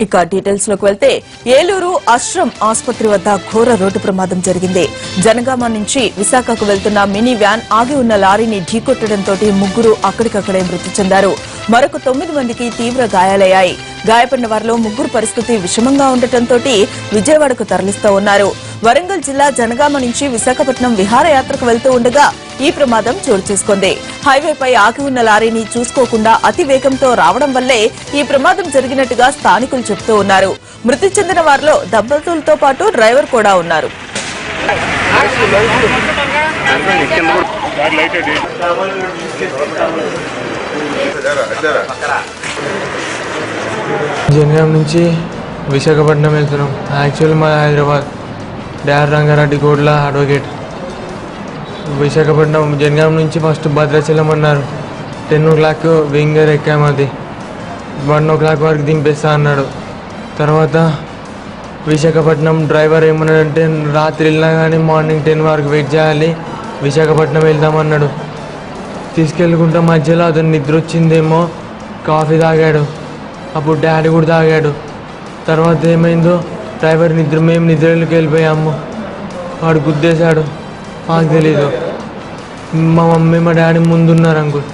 ఇక డీటెయిల్స్ లోకి వెళ్తే ఏలూరు ఆశ్రమ్ ఆసుపత్రి వద్ద ఘోర రోడ్డు ప్రమాదం జరిగింది. జనగామ నుంచి విశాఖకు వెళ్తున్న మినీ వ్యాన్ ఆగి ఉన్న లారీని ఢీకొట్టడంతో ముగ్గురు అక్కడికక్కడే మృతి చెందారు. మరొక 9 మందికి తీవ్ర గాయాలయ్యాయి. గాయపడిన వారిలో ముగ్గురు పరిస్థితి విషమంగా ఉండటంతో విజయవాడకు తరలిస్తూ ఉన్నారు. వరంగల్ జిల్లా జనగామ నుంచి విశాఖపట్నం విహారయాత్రకు వెళ్తూ ఉండగా ఈ ప్రమాదం చోటు చేసుకుంది. హైవేపై ఆగి ఉన్న లారీని చూసుకోకుండా అతి వేగంతో రావడం వల్లే ఈ ప్రమాదం జరిగినట్టుగా స్థానికులు చెబుతూ ఉన్నారు. మృతి చెందిన వారిలో దంపతులతో పాటు డ్రైవర్ కూడా ఉన్నారు. జనగాం నుంచి విశాఖపట్నం వెళ్తున్నాం. యాక్చువల్ మా హైదరాబాద్ డార్ రంగారెడ్డి కోట్ల అడ్వకేట్. విశాఖపట్నం జనగాం నుంచి ఫస్ట్ భద్రాచలం అన్నారు. 10 o'clock వింగర్ ఎక్కాము. అది 1 o'clock వరకు దింపేస్తా అన్నాడు. తర్వాత విశాఖపట్నం డ్రైవర్ ఏమన్నాడంటే రాత్రి వెళ్ళినా కానీ మార్నింగ్ 10 వరకు వెయిట్ చేయాలి, విశాఖపట్నం వెళ్దామన్నాడు. తీసుకెళ్ళుకుంటా మధ్యలో అతను నిద్ర వచ్చిందేమో కాఫీ తాగాడు. అప్పుడు డాడీ కూడా తాగాడు. తర్వాత ఏమైందో మేము నిద్రలోకి వెళ్ళిపోయాము. వాడు గుద్దేశాడు. మాకు తెలీదు. మా మమ్మీ మా డాడీ ముందున్నారు అంకుల్,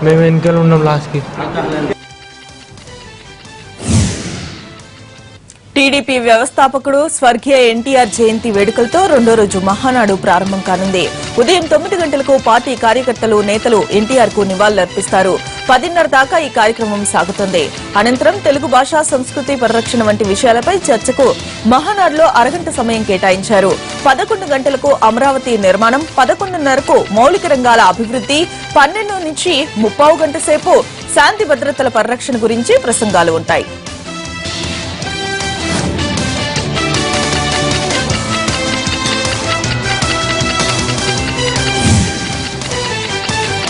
మేము వెనకాల ఉన్నాం లాస్ట్కి. టీడీపీ వ్యవస్థాపకుడు స్వర్గీయ ఎన్టీఆర్ జయంతి వేడుకలతో రెండో రోజు మహానాడు ప్రారంభం కానుంది. ఉదయం 9 గంటలకు పార్టీ కార్యకర్తలు, నేతలు ఎన్టీఆర్ కు నివాళులర్పిస్తారు. 10:30 దాకా ఈ కార్యక్రమం సాగుతుంది. అనంతరం తెలుగు భాష, సంస్కృతి పరిరక్షణ వంటి విషయాలపై చర్చకు మహానాడులో అరగంట సమయం కేటాయించారు. 11 గంటలకు అమరావతి నిర్మాణం, 11:30కు మౌలిక రంగాల అభివృద్ధి, 12 నుంచి 30 గంట సేపు శాంతి భద్రతల పరిరక్షణ గురించి ప్రసంగాలు ఉంటాయి.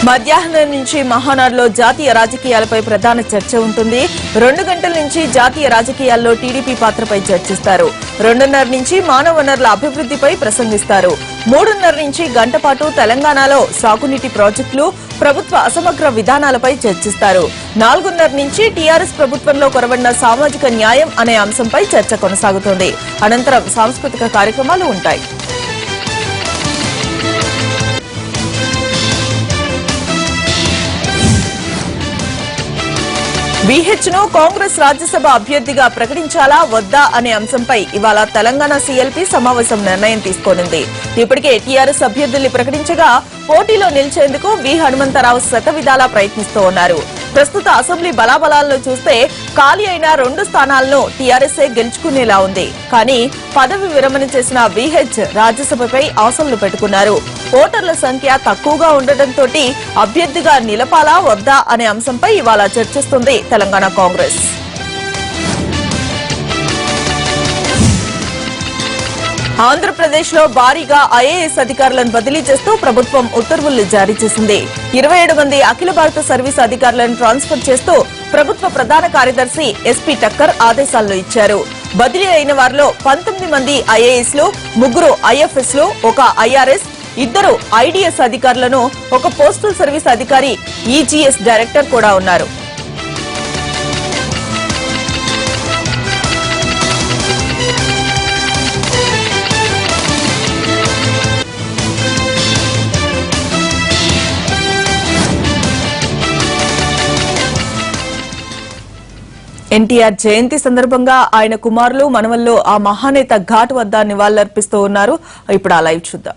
మధ్యాహ్నం నుంచి మహానాడులో జాతీయ రాజకీయాలపై ప్రధాన చర్చ ఉంటుంది. 2 గంటల నుంచి జాతీయ రాజకీయాల్లో టీడీపీ పాత్రపై చర్చిస్తారు. 2:30 నుంచి మానవ వనరుల అభివృద్ధిపై ప్రసంగిస్తారు. 3:30 నుంచి గంట పాటు తెలంగాణలో సాగునీటి ప్రాజెక్టులు, ప్రభుత్వ అసమగ్ర విధానాలపై చర్చిస్తారు. 4:30 నుంచి టీఆర్ఎస్ ప్రభుత్వంలో కొరవడిన సామాజిక న్యాయం అనే అంశంపై చర్చ కొనసాగుతుంది. అనంతరం సాంస్కృతిక కార్యక్రమాలు ఉంటాయి. బీహెచ్ ను కాంగ్రెస్ రాజ్యసభ అభ్యర్థిగా ప్రకటించాలా వద్దా అనే అంశంపై ఇవాళ తెలంగాణ సీఎల్పీ సమావేశం నిర్ణయం తీసుకోనుంది. ఇప్పటికే టీఆర్ఎస్ అభ్యర్థుల్ని ప్రకటించగా పోటీలో నిలిచేందుకు వి హనుమంతరావు శతవిధాలా ప్రయత్నిస్తూ ఉన్నారు. ప్రస్తుత అసెంబ్లీ బలాబలాలను చూస్తే ఖాళీ అయిన 2 స్థానాలను టీఆర్ఎస్ఏ గెలుచుకునేలా ఉంది. కానీ పదవి విరమణ చేసిన బీహెచ్ రాజ్యసభపై ఆశలు పెట్టుకున్నారు. ఓటర్ల సంఖ్య తక్కువగా ఉండటంతో అభ్యర్థిగా నిలపాలా వద్దా అనే అంశంపై ఇవాళ చర్చిస్తుంది తెలంగాణ కాంగ్రెస్. ఆంధ్రప్రదేశ్ లో భారీగా ఐఏఎస్ అధికారులను బదిలీ చేస్తూ ప్రభుత్వం ఉత్తర్వులు జారీ చేసింది. 27 మంది అఖిల భారత సర్వీస్ అధికారులను ట్రాన్స్ఫర్ చేస్తూ ప్రభుత్వ ప్రధాన కార్యదర్శి ఎస్పీ టక్కర్ ఆదేశాలను ఇచ్చారు. బదిలీ అయిన వారిలో 19 మంది ఐఏఎస్లు, 3 ఐఎఫ్ఎస్లు, 1 ఐఆర్ఎస్, 2 ఐడీఎస్ అధికారులను, 1 పోస్టల్ సర్వీస్ అధికారి, ఈజీఎస్ డైరెక్టర్ కూడా ఉన్నారు. ఎన్టీఆర్ జయంతి సందర్భంగా ఆయన కుమారులు, మనవల్లో ఆ మహానేత ఘాట్ వద్ద నివాళులర్పిస్తూ ఉన్నారు. ఇప్పుడు ఆ లైవ్ చూద్దాం.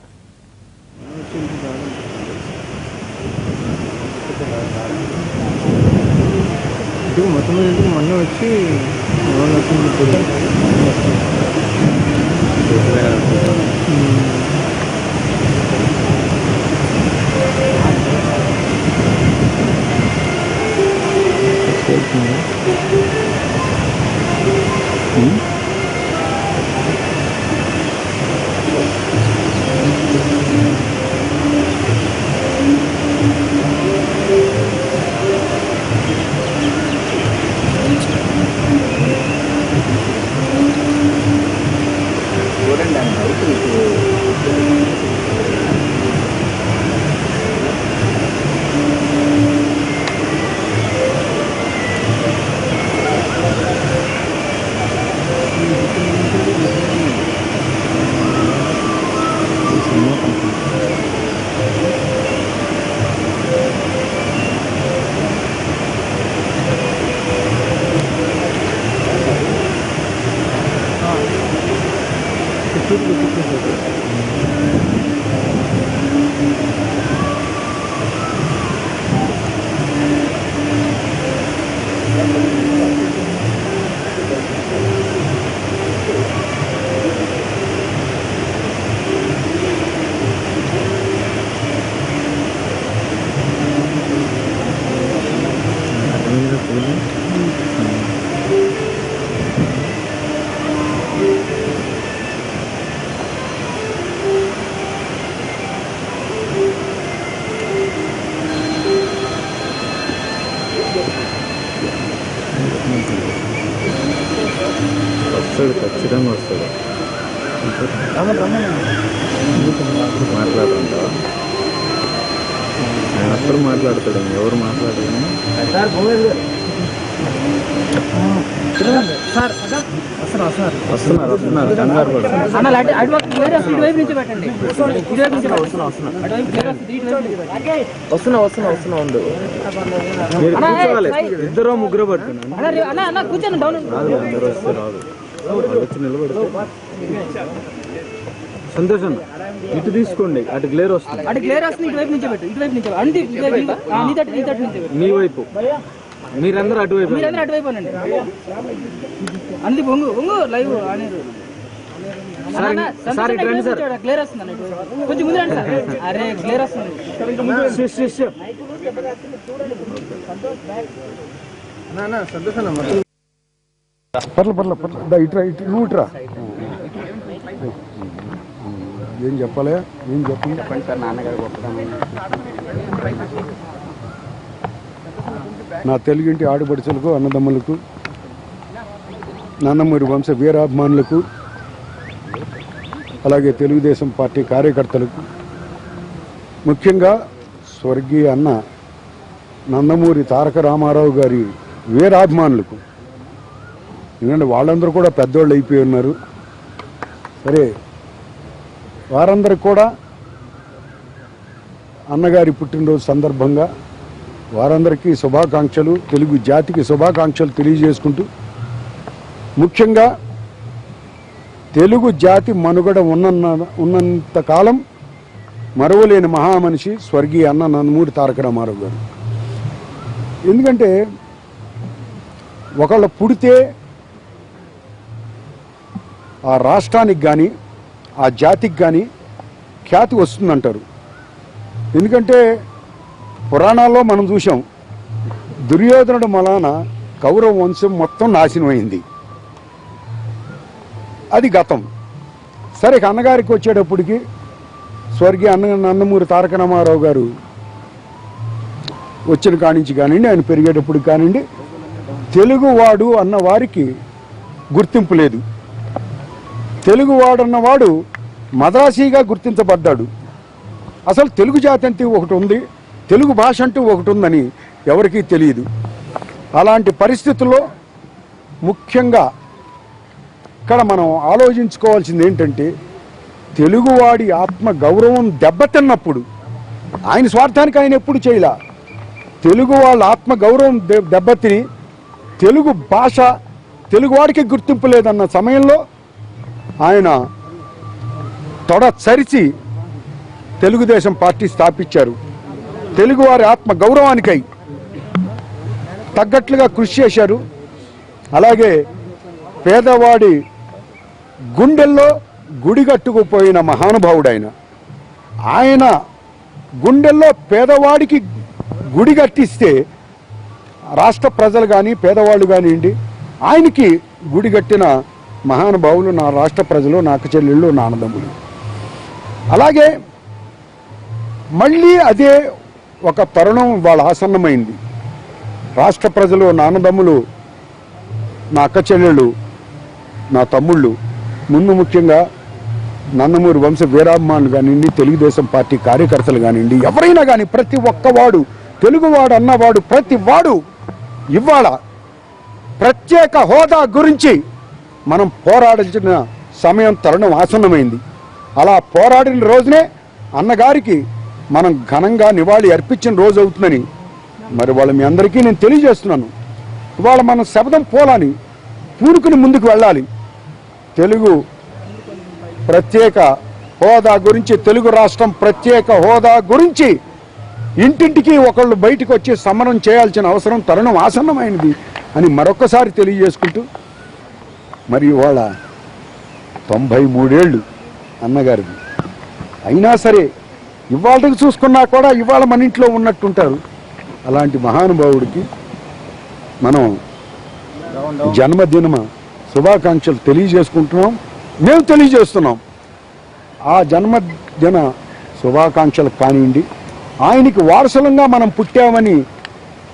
చూడండి వస్తాడు, ఖచ్చితంగా వస్తాడు. మాట్లాడుతుంటావా? ఆయన అప్పుడు మాట్లాడతాడు, ఎవరు మాట్లాడని. వస్తున్నారు కంగారు పడు. వస్తున్నా ఉండు. ఇద్దరు ముగ్గురు పడుతున్నారు. అందరూ వస్తే రాదు, వాళ్ళు వచ్చి నిలబడితే. సంతోషం ఇటు తీసుకోండి, అటు గ్లేర్ వస్తుంది. మీ వైపు మీరందరూ అటువైపు. అంది బొంగు బొంగు లైవ్ సార్ రండి సార్. క్లియర్ వస్తుంది కొంచెం ముందు రండి సార్. అరే క్లియర్ వస్తుంది. పర్లే ఇట్రా నువ్వు ఇట్రా. ఏం చెప్పాలి, ఏం చెప్పండి సార్. నాన్నగారు నా తెలుగింటి ఆడపడుచులకు, అన్నదమ్ములకు, నందమూరి వంశ వీరాభిమానులకు, అలాగే తెలుగుదేశం పార్టీ కార్యకర్తలకు, ముఖ్యంగా స్వర్గీయ అన్న నందమూరి తారక రామారావు గారి వీరాభిమానులకు, ఎందుకంటే వాళ్ళందరూ కూడా పెద్దోళ్ళు అయిపోయి ఉన్నారు. సరే, వారందరికి కూడా అన్నగారి పుట్టినరోజు సందర్భంగా వారందరికీ శుభాకాంక్షలు, తెలుగు జాతికి శుభాకాంక్షలు తెలియజేసుకుంటూ, ముఖ్యంగా తెలుగు జాతి మనుగడ ఉన్నంత కాలం మరువలేని మహామనిషి స్వర్గీయ అన్న నందమూరి తారక రామారావు గారు. ఎందుకంటే ఒకళ్ళు పుడితే ఆ రాష్ట్రానికి కానీ ఆ జాతికి కానీ ఖ్యాతి వస్తుందంటారు. ఎందుకంటే పురాణాల్లో మనం చూసాం, దుర్యోధనుడు మలాన కౌరవ వంశం మొత్తం నాశనం అయింది. అది గతం. సరే, అన్నగారికి వచ్చేటప్పటికి స్వర్గీయ నందమూరి తారక రామారావు గారు వచ్చిన కానించి కానివ్వండి, ఆయన పెరిగేటప్పుడు కానివ్వండి, తెలుగువాడు అన్న వారికి గుర్తింపు లేదు. తెలుగువాడు అన్నవాడు మద్రాసీగా గుర్తించబడ్డాడు. అసలు తెలుగు జాతి అంటూ ఒకటి ఉంది, తెలుగు భాష అంటూ ఒకటి ఉందని ఎవరికీ తెలియదు. అలాంటి పరిస్థితుల్లో ముఖ్యంగా ఇక్కడ మనం ఆలోచించుకోవాల్సింది ఏంటంటే, తెలుగువాడి ఆత్మ గౌరవం దెబ్బతిన్నప్పుడు, ఆయన స్వార్థానికి ఆయన ఎప్పుడు చేయలా, తెలుగు వాళ్ళ ఆత్మ గౌరవం దెబ్బతిని తెలుగు భాష తెలుగువాడికి గుర్తింపు లేదన్న సమయంలో ఆయన తొడ చరిచి తెలుగుదేశం పార్టీ స్థాపించారు. తెలుగువారి ఆత్మ గౌరవానికై తగ్గట్లుగా కృషి చేశారు. అలాగే పేదవాడి గుండెల్లో గుడిగట్టుకుపోయిన మహానుభావుడు ఆయన గుండెల్లో పేదవాడికి గుడి కట్టిస్తే రాష్ట్ర ప్రజలు కానీ పేదవాళ్ళు కానివ్వండి, ఆయనకి గుడి కట్టిన మహానుభావులు నా రాష్ట్ర ప్రజలు, నా అక్క చెల్లెళ్ళు, నా అన్నదమ్ములు. అలాగే మళ్ళీ అదే ఒక తరుణం వాళ్ళ ఆసన్నమైంది. రాష్ట్ర ప్రజలు, నా అన్నదమ్ములు, నా అక్క చెల్లెళ్ళు, నా తమ్ముళ్ళు, ముందు ముఖ్యంగా నందమూరి వంశ వీరాభిమానులు కానివ్వండి, తెలుగుదేశం పార్టీ కార్యకర్తలు కానివ్వండి, ఎవరైనా కానీ ప్రతి ఒక్కవాడు, తెలుగువాడు అన్నవాడు ప్రతి వాడు ఇవాళ ప్రత్యేక హోదా గురించి మనం పోరాడాల్సిన సమయం, తరుణం ఆసన్నమైంది. అలా పోరాడిన రోజునే అన్నగారికి మనం ఘనంగా నివాళి అర్పించిన రోజు అవుతుందని మరి వాళ్ళ మీ అందరికీ నేను తెలియజేస్తున్నాను. ఇవాళ మనం శబ్దం పోలాని, పూనుకుని ముందుకు వెళ్ళాలి. తెలుగు ప్రత్యేక హోదా గురించి, తెలుగు రాష్ట్రం ప్రత్యేక హోదా గురించి ఇంటింటికి ఒకళ్ళు బయటకు వచ్చి సమరం చేయాల్సిన అవసరం, తరుణం ఆసన్నమైనది అని మరొకసారి తెలియజేసుకుంటూ, మరి ఇవాళ 93 ఏళ్ళు అన్నగారిది. అయినా సరే ఇవాళకి చూసుకున్నా కూడా ఇవాళ మన ఇంట్లో ఉన్నట్టుంటారు. అలాంటి మహానుభావుడికి మనం జన్మదిన శుభాకాంక్షలు తెలియజేసుకుంటున్నాం, మేము తెలియజేస్తున్నాం. ఆ జన్మదిన శుభాకాంక్షలు కానివ్వండి, ఆయనకి వారసులంగా మనం పుట్టామని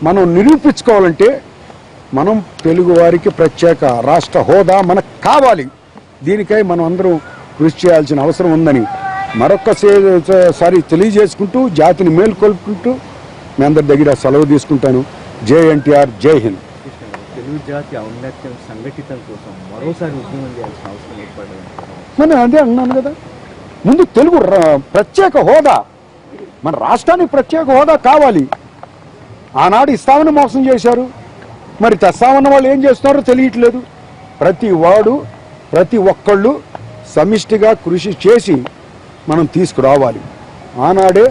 మనం నిరూపించుకోవాలంటే మనం తెలుగు వారికి ప్రత్యేక రాష్ట్ర హోదా మనకు కావాలి. దీనికై మనం అందరం కృషి చేయాల్సిన అవసరం ఉందని మరొక్కసారి తెలియజేసుకుంటూ జాతిని మేల్కొల్పుకుంటూ మీ అందరి దగ్గర సెలవు తీసుకుంటాను. జై ఎన్టీఆర్, జై హింద్. తెలుగు జాతి ఔన్నత్యం సంఘటితం కోసం మరోసారి ఉద్యమం చేయాల్సిన అవసరం ఏర్పడింది. మనం అదే అన్నాను కదా, ముందు తెలుగు ప్రత్యేక హోదా, మన రాష్ట్రానికి ప్రత్యేక హోదా కావాలి. ఆనాడు ఇస్తామని మోసం చేశారు, మరి తెస్తామన్న వాళ్ళు ఏం చేస్తున్నారో తెలియట్లేదు. ప్రతి ఒక్కళ్ళు సమిష్టిగా కృషి చేసి మనం తీసుకురావాలి. ఆనాడే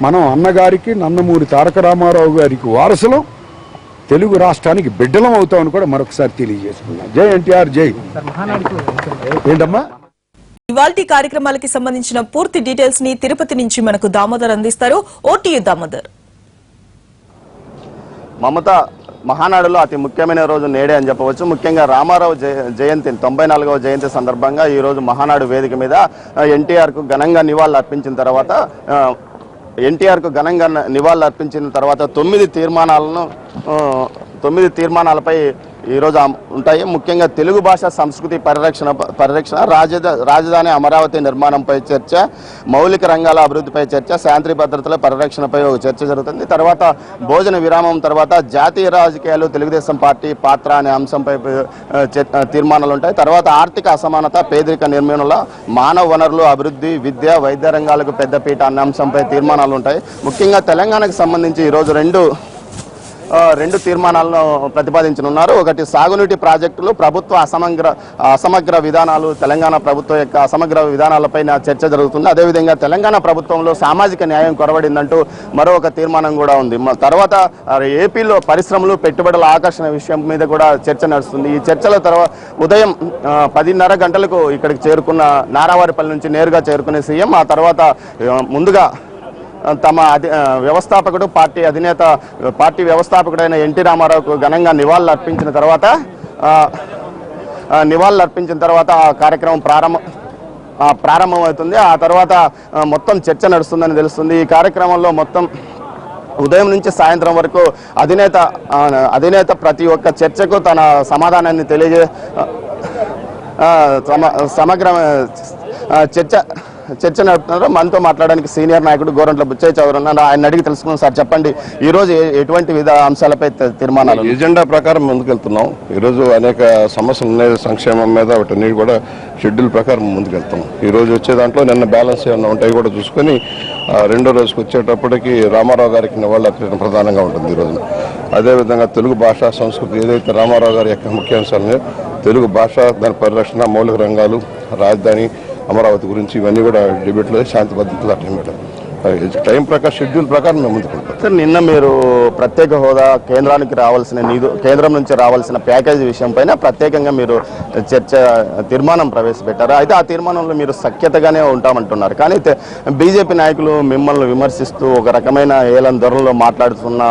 మనం అన్నగారికి, నందమూరి తారక రామారావు గారికి వారసులం, తెలుగు రాష్ట్రానికి బిడ్డలం అవుతామని కూడా మరొకసారి తెలియజేసుకున్నాం. జై ఎన్టీఆర్, జై. ఏంటమ్మా ఇవాల్టి కార్యక్రమాలకి సంబంధించిన పూర్తి డీటెయిల్స్ ని తిరుపతి నుంచి మనకు దామోదర్ అందిస్తారు. ఓటీయు దామోదర్. మమత మహానాడులో అతి ముఖ్యమైన రోజు నేడే అని చెప్పవచ్చు. ముఖ్యంగా రామారావు జయంతి 94వ జయంతి సందర్భంగా ఈ రోజు మహానాడు వేదిక మీద ఎన్టీఆర్కు ఘనంగా నివాళులు అర్పించిన తర్వాత 9 తీర్మానాలపై ఈరోజు ఉంటాయి. ముఖ్యంగా తెలుగు భాష సంస్కృతి పరిరక్షణ, రాజధాని అమరావతి నిర్మాణంపై చర్చ, మౌలిక రంగాల అభివృద్ధిపై చర్చ, శాంతి భద్రతల పరిరక్షణపై ఒక చర్చ జరుగుతుంది. తర్వాత భోజన విరామం తర్వాత జాతీయ రాజకీయాలు, తెలుగుదేశం పార్టీ పాత్ర అనే అంశంపై తీర్మానాలు ఉంటాయి. తర్వాత ఆర్థిక అసమానత, పేదరిక నిర్మూలన, మానవ వనరులు అభివృద్ధి, విద్య, వైద్య రంగాలకు పెద్దపీట అనే అంశంపై తీర్మానాలు ఉంటాయి. ముఖ్యంగా తెలంగాణకు సంబంధించి ఈరోజు రెండు తీర్మానాలను ప్రతిపాదించనున్నారు. ఒకటి సాగునీటి ప్రాజెక్టులు, ప్రభుత్వ అసమగ్ర విధానాలు, తెలంగాణ ప్రభుత్వం యొక్క అసమగ్ర విధానాలపై చర్చ జరుగుతుంది. అదేవిధంగా తెలంగాణ ప్రభుత్వంలో సామాజిక న్యాయం కొరవడిందంటూ మరో ఒక తీర్మానం కూడా ఉంది. తర్వాత ఏపీలో పరిశ్రమలు, పెట్టుబడుల ఆకర్షణ విషయం మీద కూడా చర్చ నడుస్తుంది. ఈ చర్చల తర్వాత ఉదయం 10:30 గంటలకు ఇక్కడికి చేరుకున్న నారావారిపల్లి నుంచి నేరుగా చేరుకునే సీఎం ఆ తర్వాత ముందుగా తమ వ్యవస్థాపకుడు, పార్టీ వ్యవస్థాపకుడైన ఎన్టీ రామారావుకు ఘనంగా నివాళులు అర్పించిన తర్వాత ఆ కార్యక్రమం ప్రారంభమవుతుంది. ఆ తర్వాత మొత్తం చర్చ నడుస్తుందని తెలుస్తుంది. ఈ కార్యక్రమంలో మొత్తం ఉదయం నుంచి సాయంత్రం వరకు అధినేత ప్రతి ఒక్క చర్చకు తన సమాధానాన్ని సమగ్ర చర్చ నడుపుతున్నారు. మనతో మాట్లాడడానికి సీనియర్ నాయకుడు గోరంట్ల బుచ్చయ్య చౌదరి ఉన్నారు. ఆయన అడిగి తెలుసుకున్నాం. సార్ చెప్పండి, ఈరోజు ఎటువంటి అంశాలపై తీర్మానాలు? ఎజెండా ప్రకారం ముందుకెళ్తున్నాం. ఈరోజు అనేక సమస్యలు ఉన్నాయి, సంక్షేమం మీద వాటిని కూడా షెడ్యూల్ ప్రకారం ముందుకెళ్తాం. ఈరోజు వచ్చే దాంట్లో నిన్న బ్యాలెన్స్ ఏమన్నా ఉంటాయి కూడా చూసుకొని రెండో రోజుకి వచ్చేటప్పటికి రామారావు గారికి నివాళులు అర్పించడం ప్రధానంగా ఉంటుంది ఈరోజు. అదేవిధంగా తెలుగు భాష సంస్కృతి ఏదైతే రామారావు గారి యొక్క ముఖ్యాంశాలు, తెలుగు భాష, దాని పరిరక్షణ, మౌలిక రంగాలు, రాజధాని అమరావతి గురించి ఇవన్నీ కూడా డిబేట్లో శాంతి భద్రతలు అట్లా టైం ప్రకారం షెడ్యూల్ ప్రకారం మేము ముందుకుంటాం. సార్, నిన్న మీరు ప్రత్యేక హోదా, కేంద్రం నుంచి రావాల్సిన ప్యాకేజీ విషయం పైన ప్రత్యేకంగా మీరు తీర్మానం ప్రవేశపెట్టారు. అయితే ఆ తీర్మానంలో మీరు సఖ్యతగానే ఉంటామంటున్నారు. కానీ బీజేపీ నాయకులు మిమ్మల్ని విమర్శిస్తూ ఒక రకమైన ఏలం ధోరణిలో మాట్లాడుతున్న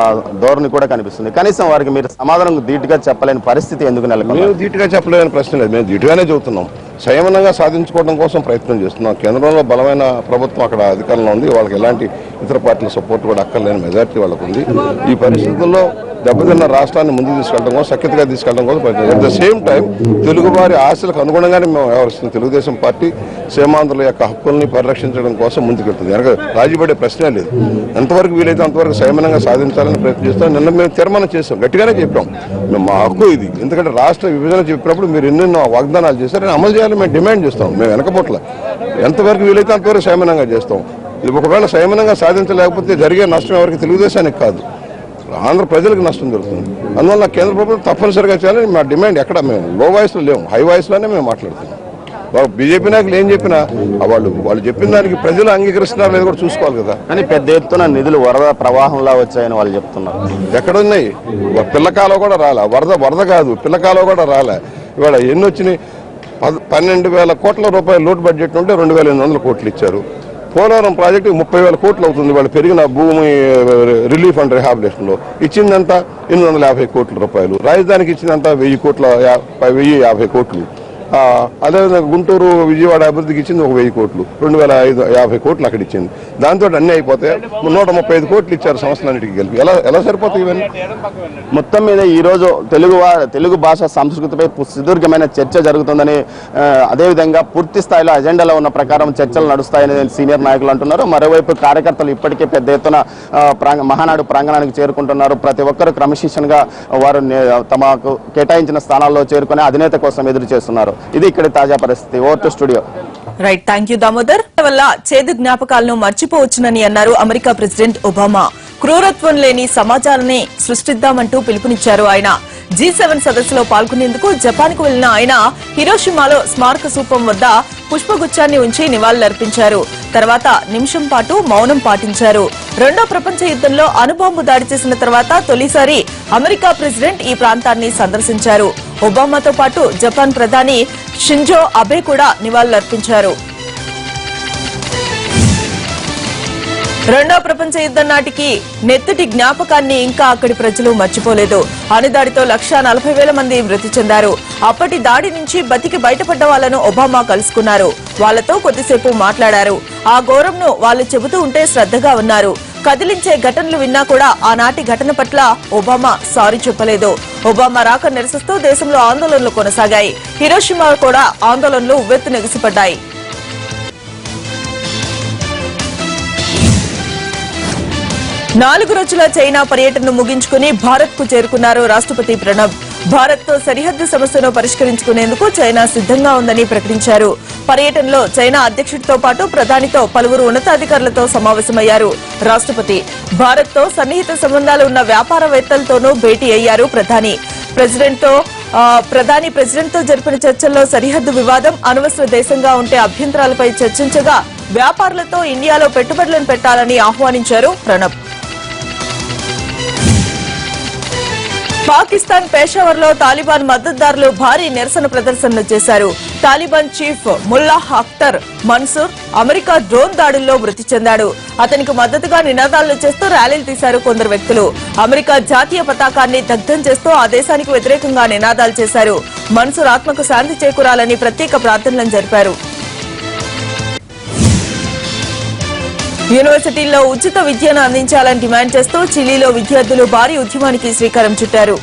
ధోరణి కూడా కనిపిస్తుంది. కనీసం వారికి మీరు సమాధానం ధీటుగా చెప్పలేని పరిస్థితి ఎందుకు నెలకొంది? మేము ధీటుగా చెప్పలేని ప్రశ్న లేదు, మేము ధీటుగానే చెబుతున్నాం. సంయమనంగా సాధించుకోవడం కోసం ప్రయత్నం చేస్తున్నాం. కేంద్రంలో బలమైన ప్రభుత్వం అక్కడ అధికారంలో ఉంది. వాళ్ళకి ఎలాంటి ఇతర పార్టీల సపోర్ట్ కూడా అక్కర్లేని మెజార్టీ వాళ్ళకు ఉంది. ఈ పరిస్థితుల్లో దెబ్బతిన్న రాష్ట్రాన్ని ముందుకు తీసుకెళ్ళడం కోసం, సఖ్యతగా తీసుకెళ్ళడం కోసం ప్రయత్నం. At the same time Telugu వారి ఆశలకు అనుగుణంగానే మేము వ్యవహరిస్తుంది. తెలుగుదేశం పార్టీ సీమాంధ్రుల యొక్క హక్కుల్ని పరిరక్షించడం కోసం ముందుకెళ్తుంది. కనుక రాజీపడే ప్రశ్నే లేదు. ఎంతవరకు వీలైతే అంతవరకు సంయమనంగా సాధించాలని ప్రయత్నం చేస్తాం. నిన్న మేము తీర్మానం చేస్తాం, గట్టిగానే చెప్పాం, మా హక్కు ఇది. ఎందుకంటే రాష్ట్ర విభజన చెప్పినప్పుడు మీరు ఎన్నెన్నో వాగ్దానాలు చేశారని అమలు చేయాలని మేము డిమాండ్ చేస్తాం. మేము వెనకపోట్ల ఎంతవరకు వీలైతే అంతవరకు సంయమనంగా చేస్తాం. ఇది ఒకవేళ సంయమనంగా సాధించలేకపోతే జరిగే నష్టం ఎవరికి, తెలుగుదేశానికి కాదు, ఆంధ్ర ప్రజలకు నష్టం జరుగుతుంది. అందువల్ల కేంద్ర ప్రభుత్వం తప్పనిసరిగా చేయాలని మా డిమాండ్. ఎక్కడ మేము లో వాయిస్లో లేము, హై వాయిస్లోనే మేము మాట్లాడుతున్నాం. బీజేపీ నాయకులు ఏం చెప్పినా వాళ్ళు చెప్పిన దానికి ప్రజలు అంగీకరిస్తున్నారు లేదు కూడా చూసుకోవాలి కదా. కానీ పెద్ద ఎత్తున నిధులు వరద ప్రవాహంలా వచ్చాయని వాళ్ళు చెప్తున్నారు. ఎక్కడున్నాయి? పిల్లకాలో కూడా రాలే, వరద కాదు, పిల్లకాలో కూడా రాలే. ఇవాళ ఎన్ని వచ్చినాయి? 12,000 కోట్ల రూపాయల లోటు బడ్జెట్ ఉంటే 2,800 కోట్లు ఇచ్చారు. పోలవరం ప్రాజెక్టు 30,000 కోట్లు అవుతుంది. వాళ్ళు పెరిగిన భూమి రిలీఫ్ అండ్ రిహాబిలిటేషన్లో ఇచ్చిందంతా 850 కోట్ల రూపాయలు. రాజధానికి ఇచ్చిందంతా 1,050 కోట్లు. అదేవిధంగా గుంటూరు విజయవాడ అభివృద్ధికి ఇచ్చింది ఒక 1000 కోట్లు, 2550 కోట్లు అక్కడ ఇచ్చింది. దాంతో అన్నీ అయిపోతే 135 కోట్లు ఇచ్చారు సంస్థలన్నిటికీ కలిపి. ఎలా సరిపోతాయి ఇవన్నీ? మొత్తం మీద ఈరోజు తెలుగు భాష సంస్కృతిపై సుదీర్ఘమైన చర్చ జరుగుతుందని, అదేవిధంగా పూర్తి స్థాయిలో అజెండాలో ఉన్న ప్రకారం చర్చలు నడుస్తాయని సీనియర్ నాయకులు అంటున్నారు. మరోవైపు కార్యకర్తలు ఇప్పటికే పెద్ద ఎత్తున మహానాడు ప్రాంగణానికి చేరుకుంటున్నారు. ప్రతి ఒక్కరు క్రమశిక్షణగా వారు తమకు కేటాయించిన స్థానాల్లో చేరుకుని అధినేత కోసం ఎదురు చేస్తున్నారు. ఇది ఇక్కడ తాజా పరిస్థితి. Over to studio. Right, thank you Damodar. వల్ల చేదు జ్ఞాపకాలను మర్చిపోవచ్చునని అన్నారు అమెరికా ప్రెసిడెంట్ ఒబామా. క్రూరత్వం లేని సమాజాన్ని సృష్టిద్దామంటూ పిలుపునిచ్చారు ఆయన. G7 సదస్సులో పాల్గొనేందుకు జపాన్కు వెళ్లిన ఆయన హిరోషిమాలో స్మారక స్థూపం వద్ద పుష్పగుచ్చాన్ని ఉంచి నివాళులర్పించారు. తర్వాత నిమిషం పాటు మౌనం పాటించారు. రెండో ప్రపంచ యుద్ధంలో అణుబాంబు దాడి చేసిన తర్వాత తొలిసారి అమెరికా ప్రెసిడెంట్ ఈ ప్రాంతాన్ని సందర్శించారు. ఒబామాతో పాటు జపాన్ ప్రధాని షింజో అబే కూడా నివాళులర్పించారు. రెండో ప్రపంచ యుద్ధం నాటికి నెత్తుటి జ్ఞాపకాన్ని ఇంకా అక్కడి ప్రజలు మర్చిపోలేదు. అణుదాడితో 1,40,000 మంది మృతి చెందారు. అప్పటి దాడి నుంచి బతికి బయటపడ్డ వాళ్లను ఒబామా కలుసుకున్నారు. వాళ్లతో కొద్దిసేపు మాట్లాడారు. ఆ ఘోరంను వాళ్లు చెబుతూ ఉంటే శ్రద్ధగా ఉన్నారు. కదిలించే ఘటనలు విన్నా కూడా ఆనాటి ఘటన పట్ల ఒబామా సారీ చెప్పలేదు. ఒబామా రాక నిరసిస్తూ దేశంలో ఆందోళనలు కొనసాగాయి. హిరోషిమా కూడా ఆందోళనలు ఉవ్వెత్తున ఎగిసిపడ్డాయి. 4 రోజుల చైనా పర్యటనను ముగించుకుని భారత్ కు చేరుకున్నారు రాష్ట్రపతి ప్రణబ్. భారత్ తో సరిహద్దు సమస్యను పరిష్కరించుకునేందుకు చైనా సిద్ధంగా ఉందని ప్రకటించారు. పర్యటనలో చైనా అధ్యక్షుడితో పాటు ప్రధానితో పలువురు ఉన్నతాధికారులతో సమావేశమయ్యారు రాష్ట్రపతి. భారత్ తో సన్నిహిత సంబంధాలు ఉన్న వ్యాపారవేత్తలతోనూ భేటీ అయ్యారు ప్రధాని. ప్రెసిడెంట్ తో జరిపిన చర్చల్లో సరిహద్దు వివాదం, అనవసర దేశంగా ఉంటే అభ్యంతరాలపై చర్చించగా వ్యాపారులతో ఇండియాలో పెట్టుబడులను పెట్టాలని ఆహ్వానించారు ప్రణబ్. పాకిస్తాన్ పేషావర్ లో తాలిబాన్ మద్దతుదారులు భారీ నిరసన ప్రదర్శనలు చేశారు. Taliban chief Mullah Akhtar Mansoor America drone దాడుల్లో మృతి చెందాడు. అతనికి మద్దతుగా నినాదాలు చేస్తూ ర్యాలీలు తీశారు కొందరు వ్యక్తులు. అమెరికా జాతీయ పతాకాన్ని దగ్ధం చేస్తూ ఆ దేశానికి వ్యతిరేకంగా నినాదాలు చేశారు. మన్సూర్ ఆత్మకు శాంతి చేకూరాలని ప్రత్యేక ప్రార్థనలను జరిపారు. యూనివర్సిటీల్లో ఉచిత విద్యను అందించాలని డిమాండ్ చేస్తూ చిలీలో విద్యార్థులు భారీ ఉద్యమానికి శ్రీకారం చుట్టారు.